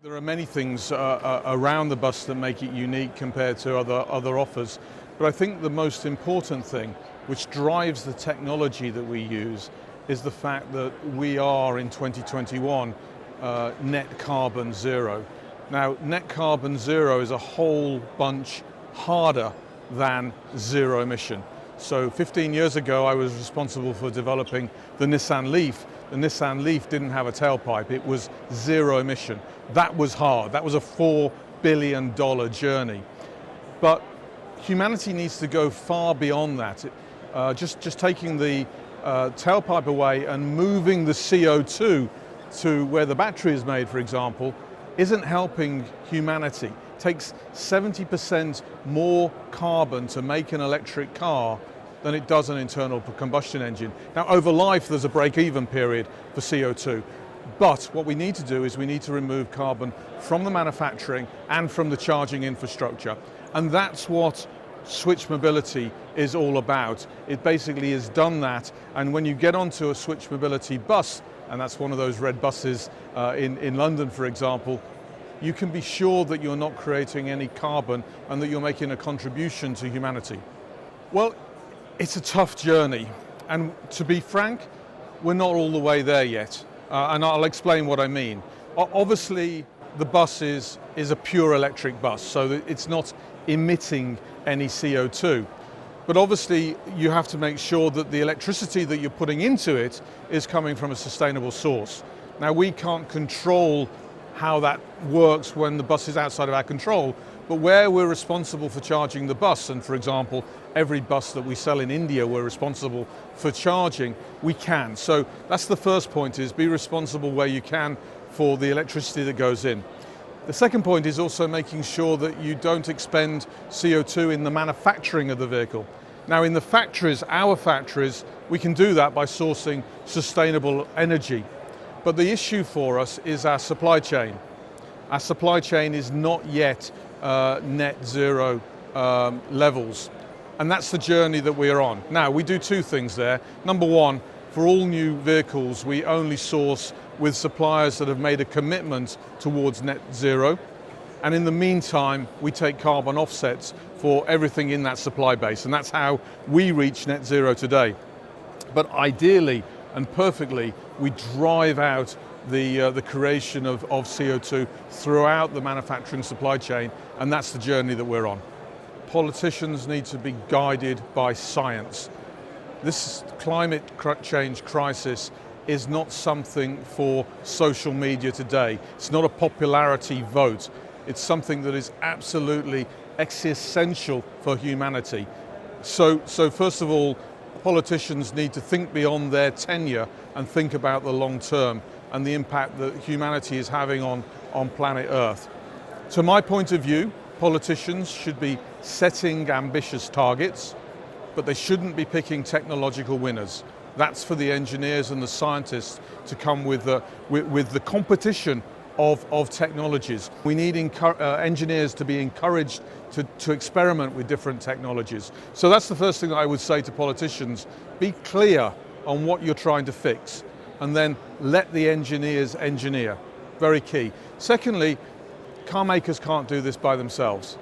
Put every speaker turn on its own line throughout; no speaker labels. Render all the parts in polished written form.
There are many things around the bus that make it unique compared to other offers, but I think the most important thing, which drives the technology that we use, is the fact that we are in 2021 net carbon zero. Now, net carbon zero is a whole bunch harder than zero emission. So 15 years ago, I was responsible for developing the Nissan Leaf. The Nissan Leaf didn't have a tailpipe, it was zero emission. That was hard, that was a $4 billion journey. But humanity needs to go far beyond that. Just taking the tailpipe away and moving the CO2 to where the battery is made, for example, isn't helping humanity. It takes 70% more carbon to make an electric car than it does an internal combustion engine. Now, over life, there's a break-even period for CO2. But what we need to do is we need to remove carbon from the manufacturing and from the charging infrastructure. And that's what Switch Mobility is all about. It basically has done that. And when you get onto a Switch Mobility bus, and that's one of those red buses in London, for example, you can be sure that you're not creating any carbon and that you're making a contribution to humanity. Well, it's a tough journey. And to be frank, we're not all the way there yet. And I'll explain what I mean. Obviously, the bus is a pure electric bus, so that it's not emitting any CO2. But obviously, you have to make sure that the electricity that you're putting into it is coming from a sustainable source. Now, we can't control how that works when the bus is outside of our control, but where we're responsible for charging the bus, and for example, every bus that we sell in India, we're responsible for charging, we can. So that's the first point, is be responsible where you can for the electricity that goes in. The second point is also making sure that you don't expend CO2 in the manufacturing of the vehicle. Now, in the factories, our factories, we can do that by sourcing sustainable energy. But the issue for us is our supply chain. Our supply chain is not yet net zero levels. And that's the journey that we're on. Now, we do two things there. Number one, for all new vehicles, we only source with suppliers that have made a commitment towards net zero. And in the meantime, we take carbon offsets for everything in that supply base. And that's how we reach net zero today. But ideally and perfectly, we drive out the creation of CO2 throughout the manufacturing supply chain. And that's the journey that we're on. Politicians need to be guided by science. This climate change crisis is not something for social media today. It's not a popularity vote. It's something that is absolutely existential for humanity. So first of all, politicians need to think beyond their tenure and think about the long term and the impact that humanity is having on planet Earth. To my point of view, politicians should be setting ambitious targets, but they shouldn't be picking technological winners. That's for the engineers and the scientists to come with the competition of technologies. We need engineers to be encouraged to experiment with different technologies. So that's the first thing that I would say to politicians. Be clear on what you're trying to fix, and then let the engineers engineer. Very key. Secondly, car makers can't do this by themselves.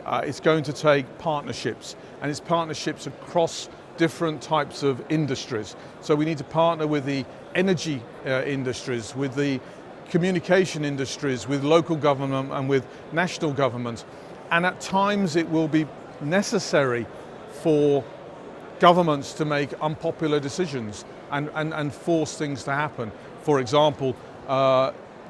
It's going to take partnerships, and it's partnerships across different types of industries. So we need to partner with the energy industries, with the communication industries, with local government and with national government. And at times it will be necessary for governments to make unpopular decisions and force things to happen. For example,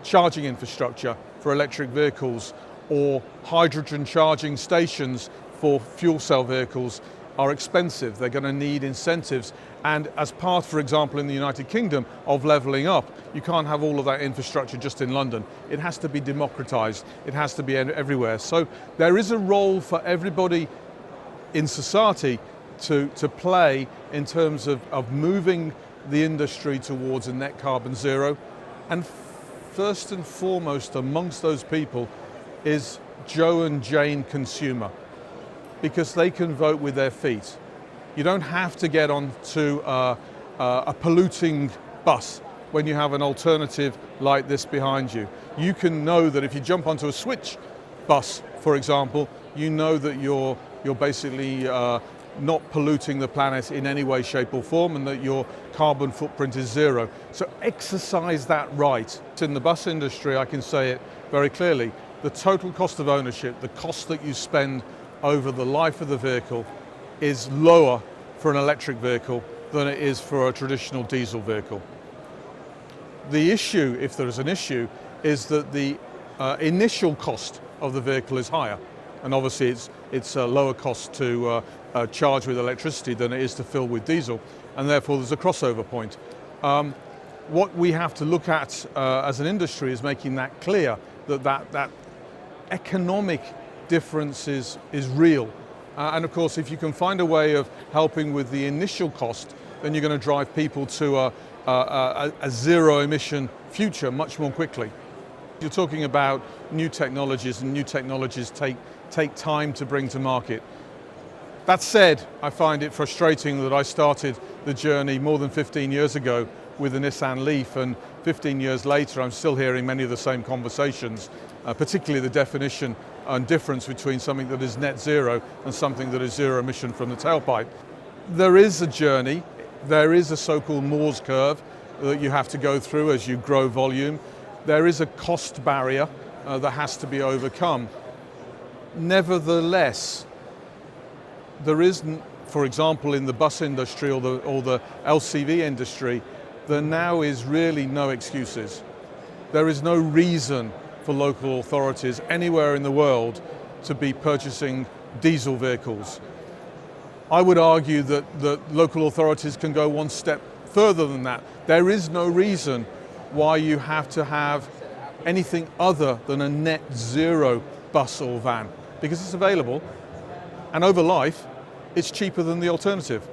charging infrastructure for electric vehicles or hydrogen charging stations for fuel cell vehicles are expensive. They're going to need incentives. And as part, for example, in the United Kingdom of levelling up, you can't have all of that infrastructure just in London. It has to be democratized. It has to be everywhere. So there is a role for everybody in society to play in terms of moving the industry towards a net carbon zero. And first and foremost amongst those people is Joe and Jane consumer, because they can vote with their feet. You don't have to get onto a polluting bus. when you have an alternative like this behind you. You can know that if you jump onto a switch bus, for example, you know that you're basically not polluting the planet in any way, shape or form, and that your carbon footprint is zero. So exercise that right. In the bus industry, I can say it very clearly, the total cost of ownership, the cost that you spend over the life of the vehicle is lower for an electric vehicle than it is for a traditional diesel vehicle. The issue, if there is an issue, is that the initial cost of the vehicle is higher. And obviously it's a lower cost to charge with electricity than it is to fill with diesel, and therefore there's a crossover point. What we have to look at as an industry is making that clear, that economic difference is real. And of course, if you can find a way of helping with the initial cost, then you're going to drive people to a zero emission future much more quickly. You're talking about new technologies, and new technologies take time to bring to market. That said, I find it frustrating that I started the journey more than 15 years ago with the Nissan Leaf, and 15 years later I'm still hearing many of the same conversations, particularly the definition and difference between something that is net zero and something that is zero emission from the tailpipe. There is a journey, there is a so-called Moore's curve that you have to go through as you grow volume. There is a cost barrier that has to be overcome. Nevertheless, there isn't, for example, in the bus industry or the LCV industry, there now is really no excuses. There is no reason for local authorities anywhere in the world to be purchasing diesel vehicles. I would argue that local authorities can go one step further than that. There is no reason why you have to have anything other than a net zero bus or van, because it's available, and over life, it's cheaper than the alternative.